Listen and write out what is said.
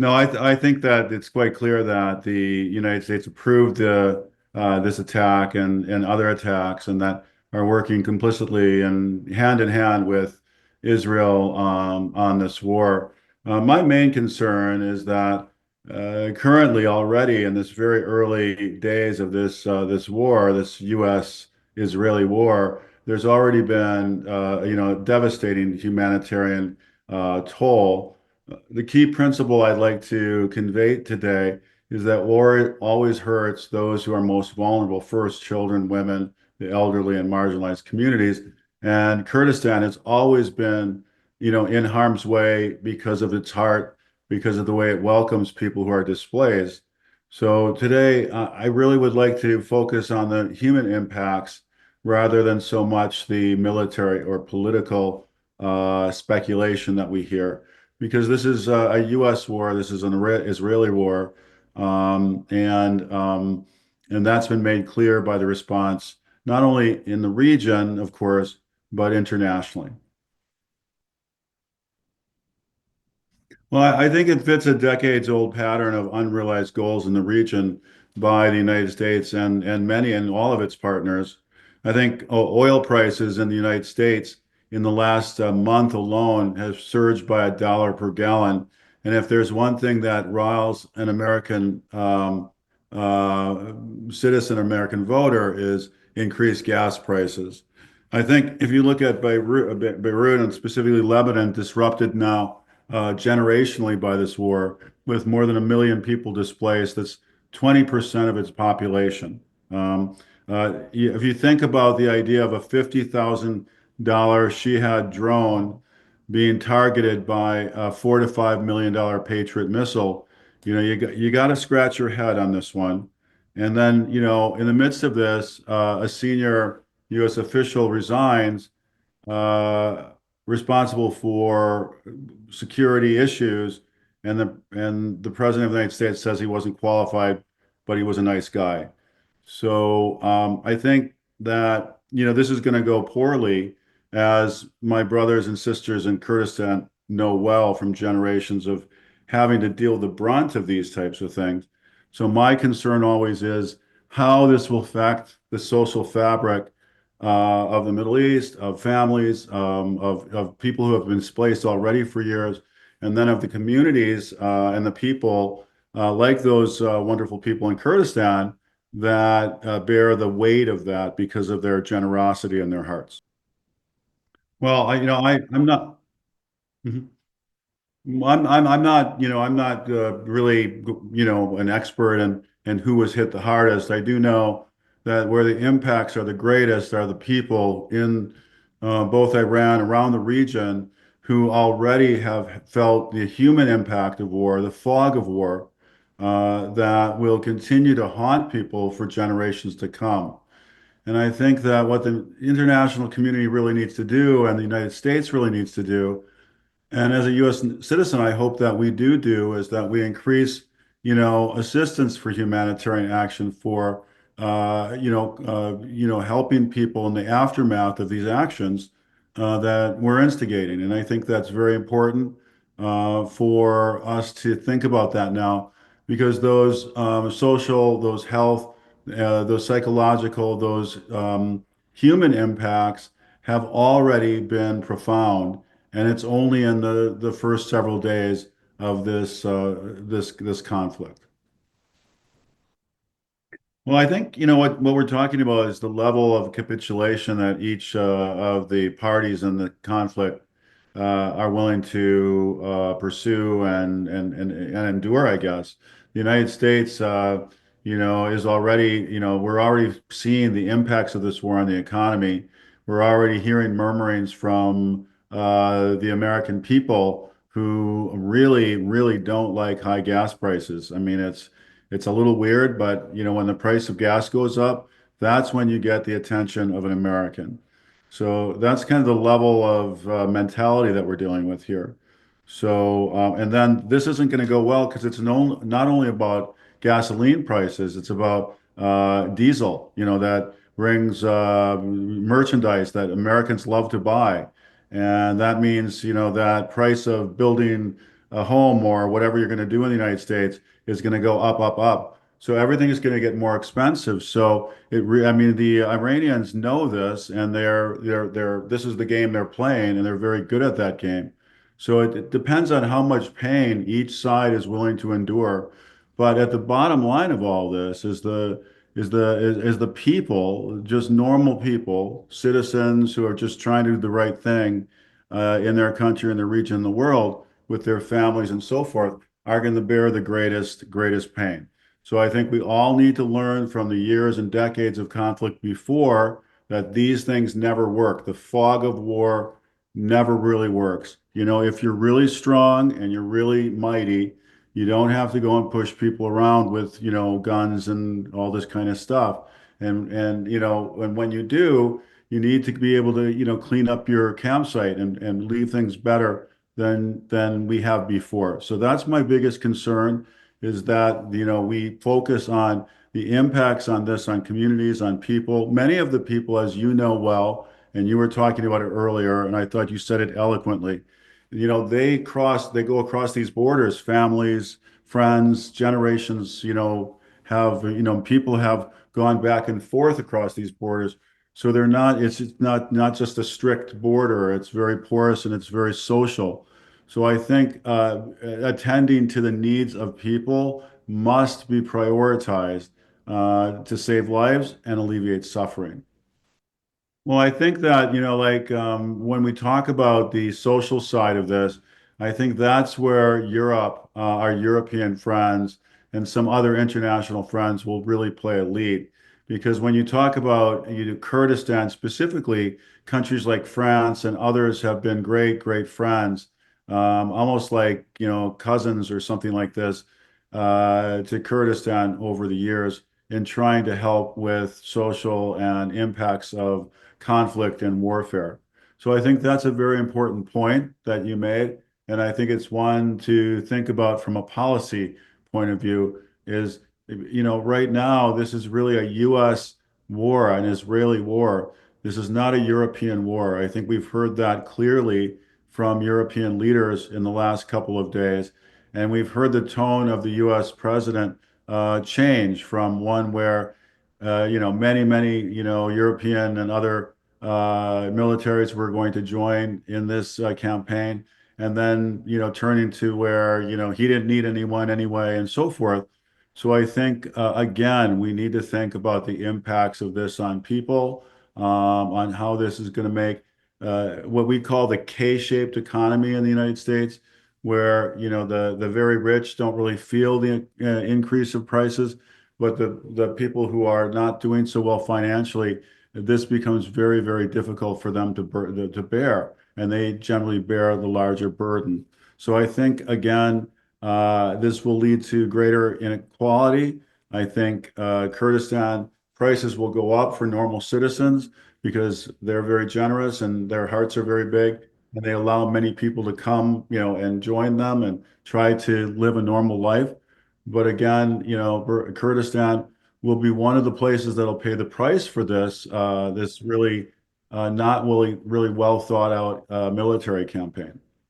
No, I think that it's quite clear that the United States approved this attack and other attacks, and that are working complicitly and hand in hand with Israel on this war. My main concern is that currently, already in this very early days of this war, this U.S.-Israeli war, there's already been devastating humanitarian toll. The key principle I'd like to convey today is that war always hurts those who are most vulnerable first, children, women, the elderly, and marginalized communities. And Kurdistan has always been, in harm's way because of its heart, because of the way it welcomes people who are displaced. So today, I really would like to focus on the human impacts rather than so much the military or political speculation that we hear, because this is a U.S. war. This is an Israeli war, um, and um, and that's been made clear by the response, not only in the region, of course, but internationally. Well, I think it fits a decades-old pattern of unrealized goals in the region by the United States and many and all of its partners. I think oil prices in the United States in the last month alone have surged by $1 per gallon. And if there's one thing that riles an American uh, citizen, American voter, is increased gas prices. I think if you look at Beirut and specifically Lebanon, disrupted now generationally by this war, with more than 1 million people displaced. That's 20% of its population. Um, if you think about the idea of a $50,000 Shahid drone being targeted by a $4 to $5 million Patriot missile, you got to scratch your head on this one. And then, in the midst of this, a senior U.S. official resigns, uh, responsible for security issues, and the president of the United States says he wasn't qualified, but he was a nice guy. So I think that this is going to go poorly, as my brothers and sisters in Kurdistan know well from generations of having to deal with the brunt of these types of things. So my concern always is how this will affect the social fabric of the Middle East, of families, of people who have been displaced already for years, and then of the communities and the people like those wonderful people in Kurdistan that bear the weight of that because of their generosity and their hearts. Well, I'm not. Mhm. I'm not, I'm not really, an expert in who was hit the hardest. I do know that where the impacts are the greatest are the people in both Iran, around the region, who already have felt the human impact of war, the fog of war, that will continue to haunt people for generations to come. And I think that what the international community really needs to do, and the United States really needs to do, and as a U.S. citizen, I hope that we do is that we increase, assistance for humanitarian action for, helping people in the aftermath of these actions that we're instigating. And I think that's very important for us to think about that now, because those social, those health, those psychological, those human impacts have already been profound, and it's only in the first several days of this conflict. Well, I think what we're talking about is the level of capitulation that each of the parties in the conflict are willing to pursue and endure, I guess. The United States, is already, we're already seeing the impacts of this war on the economy. We're already hearing murmurings from the American people who really, really don't like high gas prices. I mean, it's a little weird, but when the price of gas goes up, that's when you get the attention of an American. So that's kind of the level of mentality that we're dealing with here. So, and then this isn't going to go well because it's not only about gasoline prices, it's about diesel, that brings merchandise that Americans love to buy. And that means, that price of building a home or whatever you're going to do in the United States is going to go up, up, up. So everything is going to get more expensive. So I mean, the Iranians know this, and this is the game they're playing, and they're very good at that game. So it depends on how much pain each side is willing to endure. But at the bottom line of all this is the people, just normal people, citizens who are just trying to do the right thing in their country, in their region, in the world, with their families and so forth, are going to bear the greatest pain. So I think we all need to learn from the years and decades of conflict before that these things never work. The fog of war never really works. You know, if you're really strong and you're really mighty, you don't have to go and push people around with, guns and all this kind of stuff. And when you do, you need to be able to, clean up your campsite and leave things better than we have before. So that's my biggest concern is that, we focus on the impacts on this, on communities, on people. Many of the people, as you know well, and you were talking about it earlier, and I thought you said it eloquently. They go across these borders, families, friends, generations, people have gone back and forth across these borders. So it's not just a strict border. It's very porous and it's very social. So I think attending to the needs of people must be prioritized to save lives and alleviate suffering. Well, I think that, like when we talk about the social side of this, I think that's where Europe, our European friends, and some other international friends will really play a lead. Because when you talk about Kurdistan specifically, countries like France and others have been great friends, almost like, cousins or something like this, to Kurdistan over the years in trying to help with social and impacts of conflict and warfare. So I think that's a very important point that you made. And I think it's one to think about from a policy point of view is, right now, this is really a U.S. war, an Israeli war. This is not a European war. I think we've heard that clearly from European leaders in the last couple of days. And we've heard the tone of the U.S. president change from one where many, European and other militaries were going to join in this campaign, and then, turning to where, he didn't need anyone anyway, and so forth. So I think, again, we need to think about the impacts of this on people, on how this is going to make what we call the K-shaped economy in the United States, where, the very rich don't really feel the increase of prices, but the people who are not doing so well financially, this becomes very difficult for them to bear, and they generally bear the larger burden. So I think, again, this will lead to greater inequality. I think Kurdistan prices will go up for normal citizens because they're very generous and their hearts are very big, and they allow many people to come, and join them and try to live a normal life. But again, Kurdistan will be one of the places that'll pay the price for this really not really well thought out military campaign.